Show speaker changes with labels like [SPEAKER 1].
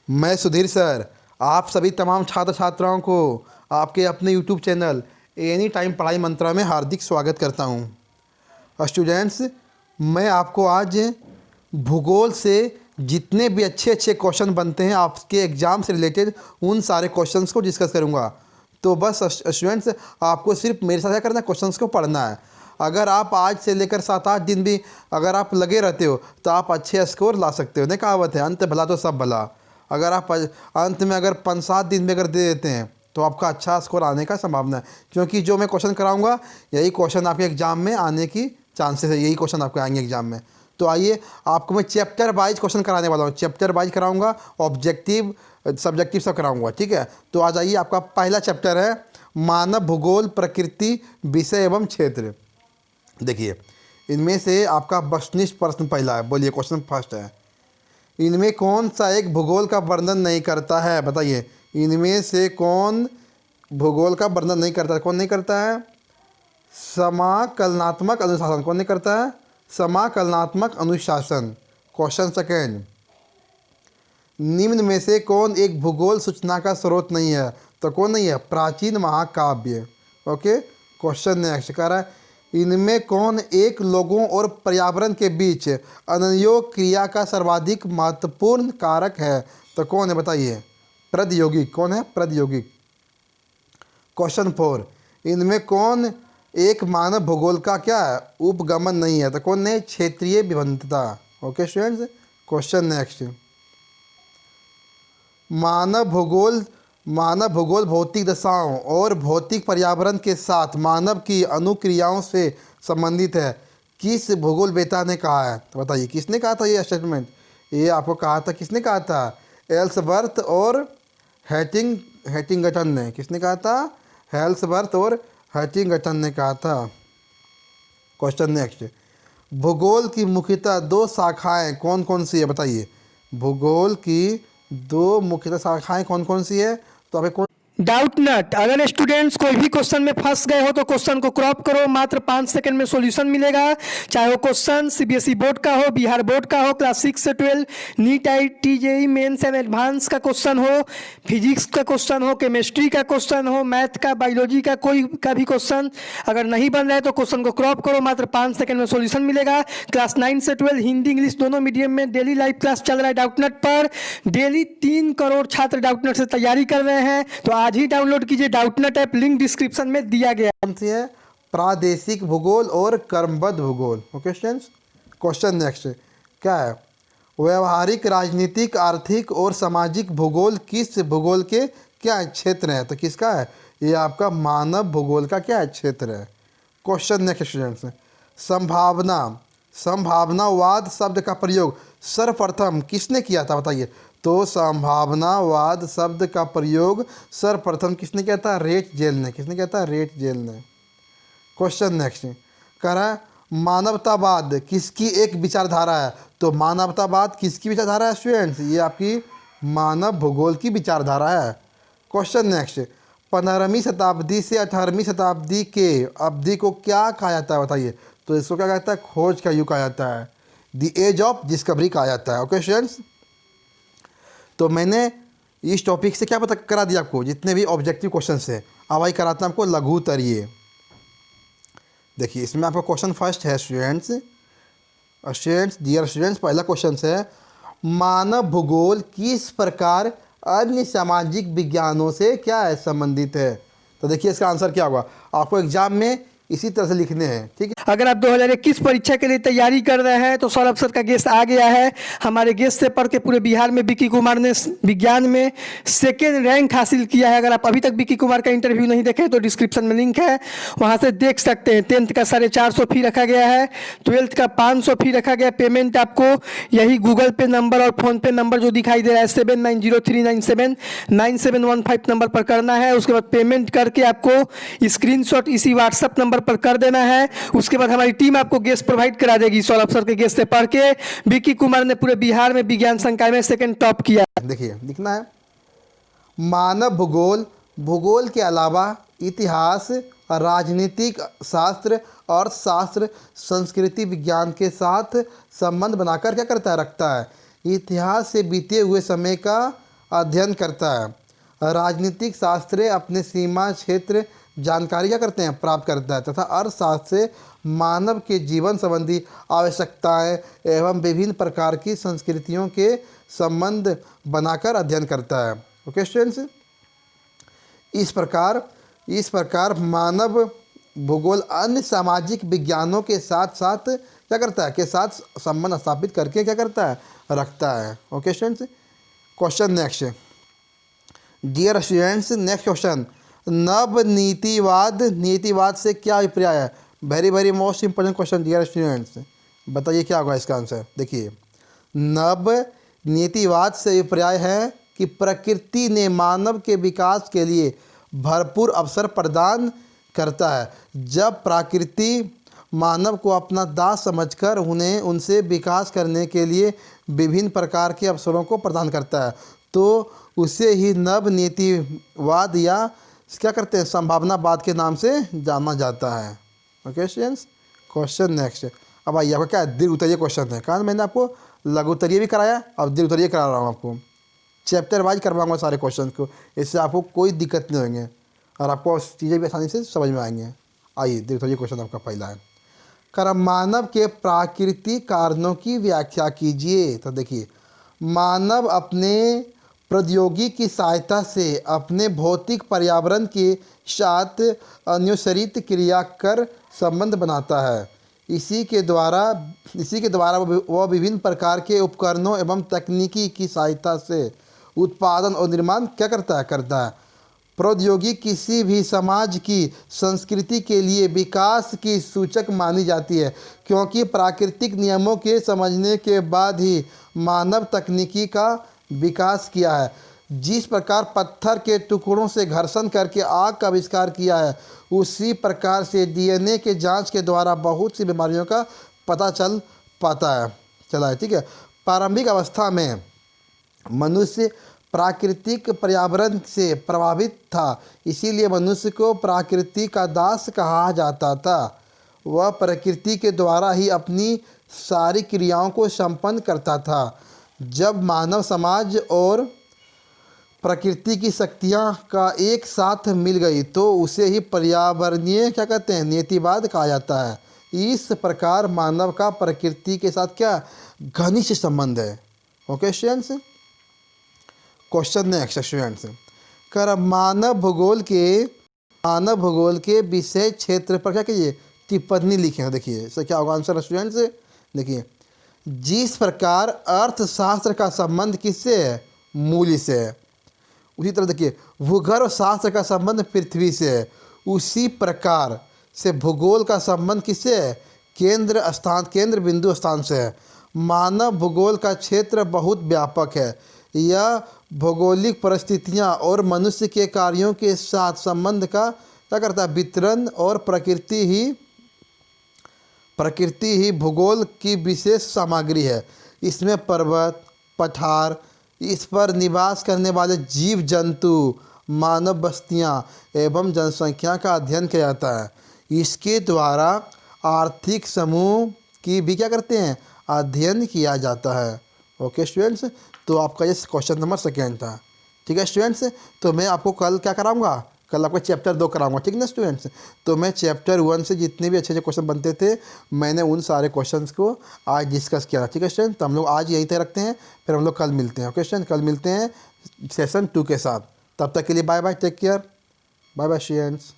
[SPEAKER 1] मैं सुधीर सर आप सभी तमाम छात्र छात्राओं को आपके अपने यूट्यूब चैनल एनी टाइम पढ़ाई मंत्रा में हार्दिक स्वागत करता हूँ। स्टूडेंट्स, मैं आपको आज भूगोल से जितने भी अच्छे अच्छे क्वेश्चन बनते हैं आपके एग्ज़ाम से रिलेटेड उन सारे क्वेश्चंस को डिस्कस करूँगा। तो बस स्टूडेंट्स, आपको सिर्फ मेरे साथ क्या करना है, क्वेश्चंस को पढ़ना है। अगर आप आज से लेकर 7-8 दिन भी अगर आप लगे रहते हो तो आप अच्छे स्कोर ला सकते हो। नहीं, कहावत है अंत भला तो सब भला। अगर आप अंत में अगर 5-7 दिन में अगर दे देते हैं तो आपका अच्छा स्कोर आने का संभावना है, क्योंकि जो मैं क्वेश्चन कराऊंगा यही क्वेश्चन आपके एग्ज़ाम में आने की चांसेस है, यही क्वेश्चन आपके आएंगे एग्ज़ाम में। तो आइए, आपको मैं चैप्टर वाइज क्वेश्चन कराने वाला हूँ, चैप्टर वाइज कराऊंगा, ऑब्जेक्टिव सब्जेक्टिव सब कराऊंगा, ठीक है। तो आ जाइए, आपका पहला चैप्टर है मानव भूगोल प्रकृति विषय एवं क्षेत्र। देखिए, इनमें से आपका वस्तुनिष्ठ प्रश्न पहला है। बोलिए, क्वेश्चन फर्स्ट है, इनमें कौन सा एक भूगोल का वर्णन नहीं करता है? बताइए, इनमें से कौन भूगोल का वर्णन नहीं करता है? कौन नहीं करता है? समाकलनात्मक अनुशासन। कौन नहीं करता है? समाकलनात्मक अनुशासन। क्वेश्चन सेकेंड, निम्न में से कौन एक भूगोल सूचना का स्रोत नहीं है? तो कौन नहीं है? प्राचीन महाकाव्य। ओके, क्वेश्चन नेक्स्ट कह रहा है, इनमें कौन एक लोगों और पर्यावरण के बीच अनयोग क्रिया का सर्वाधिक महत्वपूर्ण कारक है? तो कौन है? बताइए। प्रौद्योगिक। कौन है? प्रौद्योगिक। क्वेश्चन 4, इनमें कौन एक मानव भूगोल का क्या है? उपगमन नहीं है। तो कौन नहीं? क्षेत्रीय विभिन्नता। ओके स्टूडेंट्स, क्वेश्चन नेक्स्ट, मानव भूगोल भौतिक दशाओं और भौतिक पर्यावरण के साथ मानव की अनुक्रियाओं से संबंधित है। किस भूगोल वेता ने कहा है? तो बताइए, किसने कहा था ये स्टेटमेंट? ये आपको कहा था, किसने कहा था? एल्सवर्थ और हैटिंगटन ने। किसने कहा था? एल्सवर्थ और हैटिंगटन ने कहा था। क्वेश्चन नेक्स्ट, भूगोल की मुख्यतः 2 शाखाएं कौन कौन सी है? बताइए, भूगोल की 2 मुख्यतः शाखाएं कौन कौन सी है? तो अभी कौन?
[SPEAKER 2] डाउट नट। अगर स्टूडेंट्स कोई भी क्वेश्चन में फंस गए हो तो क्वेश्चन को क्रॉप करो, मात्र 5 सेकंड में सॉल्यूशन मिलेगा। चाहे वो क्वेश्चन सीबीएसई बोर्ड का हो, बिहार बोर्ड का हो, क्लास 6 से 12, NEET IT JEE mains and advance का क्वेश्चन हो, फिजिक्स का क्वेश्चन हो, केमिस्ट्री का क्वेश्चन हो, मैथ का, बायोलॉजी का, कोई का भी क्वेश्चन अगर नहीं बन रहा है तो क्वेश्चन को क्रॉप करो, मात्र 5 सेकंड में सॉल्यूशन मिलेगा। क्लास 9 से 12 हिंदी इंग्लिश दोनों मीडियम में डेली लाइव क्लास चल रहा है डाउटनट पर। डेली 3 करोड़ छात्र डाउटनट से तैयारी कर रहे हैं, तो आज ही डाउनलोड कीजिए डाउटनट ऐप, लिंक डिस्क्रिप्शन में दिया गया है।
[SPEAKER 1] कौन सी है? प्रादेशिक भूगोल और क्रमबद्ध भूगोल। ओके स्टूडेंट्स, क्वेश्चन नेक्स्ट क्या है? व्यवहारिक, राजनीतिक, आर्थिक और सामाजिक भूगोल किस भूगोल के क्या क्षेत्र हैं? तो किसका है? ये आपका मानव भूगोल का क्या है? क्षेत्र है। क्वेश्चन नेक्स्ट स्टूडेंट्स, संभावनावाद शब्द का प्रयोग सर्वप्रथम किसने किया था? बताइए। तो संभावनावाद शब्द का प्रयोग सर्वप्रथम किसने किया था? रेट जेल ने। किसने किया था? रेट जेल ने। क्वेश्चन नेक्स्ट कह रहा है, मानवतावाद किसकी एक विचारधारा है? तो मानवतावाद किसकी विचारधारा है स्टूडेंट्स? ये आपकी मानव भूगोल की विचारधारा है। क्वेश्चन नेक्स्ट, 15वीं शताब्दी से 18वीं शताब्दी के अवधि को क्या कहा जाता है? बताइए। तो इसको क्या कहता है? खोज का युग कहा जाता है, द एज ऑफ डिस्कवरी कहा जाता है। ओके स्टूडेंट्स, तो मैंने इस टॉपिक से क्या पता करा दिया आपको, जितने भी ऑब्जेक्टिव क्वेश्चन है। अब आई कराता हूँ आपको लघु उत्तरीय। देखिए, इसमें आपका क्वेश्चन फर्स्ट है स्टूडेंट्स, डियर स्टूडेंट्स, पहला क्वेश्चन है, मानव भूगोल किस प्रकार अन्य सामाजिक विज्ञानों से क्या है? संबंधित है। तो देखिए, इसका आंसर क्या होगा? आपको एग्जाम में इसी तरह से लिखने हैं, ठीक है।
[SPEAKER 2] अगर आप 2021 परीक्षा के लिए तैयारी कर रहे हैं तो सौरभ सर का गेस्ट आ गया है। हमारे गेस्ट से पढ़ के पूरे बिहार में विक्की कुमार ने विज्ञान में 2nd रैंक हासिल किया है। अगर आप अभी तक विक्की कुमार का इंटरव्यू नहीं देखे तो डिस्क्रिप्शन में लिंक है, वहां से देख सकते हैं। 10th का 450 फी रखा गया है, 12th का 500 फी रखा गया। पेमेंट आपको यही गूगल पे नंबर और फोन पे नंबर जो दिखाई दे रहा है 7903979715 नंबर पर करना है। उसके बाद पेमेंट करके आपको स्क्रीनशॉट इसी व्हाट्सएप नंबर पर कर देना है। उसके बाद हमारी टीम आपको गेस्ट प्रोवाइड करा देगी। सौरभ सर के गेस्ट से पढ़ के विक्की कुमार ने पूरे बिहार में विज्ञान संकाय में 2nd टॉप किया।
[SPEAKER 1] देखिए, लिखना है, मानव भूगोल भूगोल के अलावा इतिहास, राजनीतिक शास्त्र और शास्त्र संस्कृति विज्ञान के साथ संबंध बनाकर क्या करता है? रखता है। इतिहास से बीते हुए समय का अध्ययन करता है। राजनीतिक शास्त्र अपने सीमा क्षेत्र जानकारी क्या करते हैं, प्राप्त करता है, तथा अर्थशास्त्र से मानव के जीवन संबंधी आवश्यकताएं एवं विभिन्न प्रकार की संस्कृतियों के संबंध बनाकर अध्ययन करता है। ओके स्टूडेंट्स, इस प्रकार मानव भूगोल अन्य सामाजिक विज्ञानों के साथ साथ क्या करता है, के साथ संबंध स्थापित करके क्या करता है, रखता है। Okay students, question next. Dear students, next question, नव नीतिवाद, नीतिवाद से क्या अभिप्राय है? Very very most important question dear students, बताइए क्या होगा इसका आंसर। देखिए, नव नीतिवाद से अभिप्राय है कि प्रकृति ने मानव के विकास के लिए भरपूर अवसर प्रदान करता है। जब प्रकृति मानव को अपना दास समझकर उन्हें उनसे विकास करने के लिए विभिन्न प्रकार के अवसरों को प्रदान करता है, तो उसे ही नव नीतिवाद या क्या करते हैं, संभावनावाद के नाम से जाना जाता है। Okay students, question next. अब आइए, आपका क्या है, दीर्घ उत्तरीय क्वेश्चन है। कारण मैंने आपको लघु उत्तरीय भी कराया, अब दीर्घ उत्तरीय करा रहा हूँ आपको। चैप्टर वाइज करवाऊंगा सारे क्वेश्चन को, इससे आपको कोई दिक्कत नहीं होंगे और आपको चीज़ें भी आसानी से समझ में आएंगे। आइए, दीर्घ उत्तरीय क्वेश्चन आपका पहला है, कर्म मानव के प्राकृतिक कारणों की व्याख्या कीजिए। तो देखिए, मानव अपने प्रौद्योगिकी की सहायता से अपने भौतिक पर्यावरण के साथ अनुसरित क्रिया कर संबंध बनाता है। इसी के द्वारा वह विभिन्न प्रकार के उपकरणों एवं तकनीकी की सहायता से उत्पादन और निर्माण क्या करता है। प्रौद्योगिकी किसी भी समाज की संस्कृति के लिए विकास की सूचक मानी जाती है, क्योंकि प्राकृतिक नियमों के समझने के बाद ही मानव तकनीकी का विकास किया है। जिस प्रकार पत्थर के टुकड़ों से घर्षण करके आग का आविष्कार किया है, उसी प्रकार से डीएनए के जांच के द्वारा बहुत सी बीमारियों का पता चला है। ठीक है, प्रारंभिक अवस्था में मनुष्य प्राकृतिक पर्यावरण से प्रभावित था, इसीलिए मनुष्य को प्रकृति का दास कहा जाता था। वह प्रकृति के द्वारा ही अपनी सारी क्रियाओं को संपन्न करता था। जब मानव समाज और प्रकृति की शक्तियाँ का एक साथ मिल गई तो उसे ही पर्यावरणीय क्या कहते हैं, नीतिवाद कहा जाता है। इस प्रकार मानव का प्रकृति के साथ क्या घनिष्ठ संबंध है। Okay students, question next students, कर मानव भूगोल के विषय क्षेत्र पर क्या कीजिए, टिप्पणी लिखें। देखिए इससे क्या होगा आंसर स्टूडेंट्स। देखिए, जिस प्रकार अर्थशास्त्र का संबंध किससे है, मूल्य से है, उसी तरह देखिए भूगर्भ शास्त्र का संबंध पृथ्वी से है, उसी प्रकार से भूगोल का संबंध किससे है, केंद्र बिंदु स्थान से है। मानव भूगोल का क्षेत्र बहुत व्यापक है। यह भौगोलिक परिस्थितियां और मनुष्य के कार्यों के साथ संबंध का क्या करता है, वितरण, और प्रकृति ही भूगोल की विशेष सामग्री है। इसमें पर्वत, पठार, इस पर निवास करने वाले जीव जंतु, मानव बस्तियां एवं जनसंख्या का अध्ययन किया जाता है। इसके द्वारा आर्थिक समूह की भी क्या करते हैं, अध्ययन किया जाता है। ओके स्टूडेंट्स, तो आपका ये क्वेश्चन नंबर 2 था। ठीक है स्टूडेंट्स, तो मैं आपको कल क्या कराऊंगा, कल आपको चैप्टर 2 कराऊंगा। ठीक है ना स्टूडेंट्स, तो मैं चैप्टर 1 से जितने भी अच्छे क्वेश्चन बनते थे मैंने उन सारे क्वेश्चंस को आज डिस्कस किया। ठीक है स्टूडेंट, तो हम लोग आज यहीं तक रखते हैं, फिर हम लोग कल मिलते हैं। ओके स्टूडेंट, कल मिलते हैं सेशन 2 के साथ। तब तक के लिए bye bye, take care, bye bye students.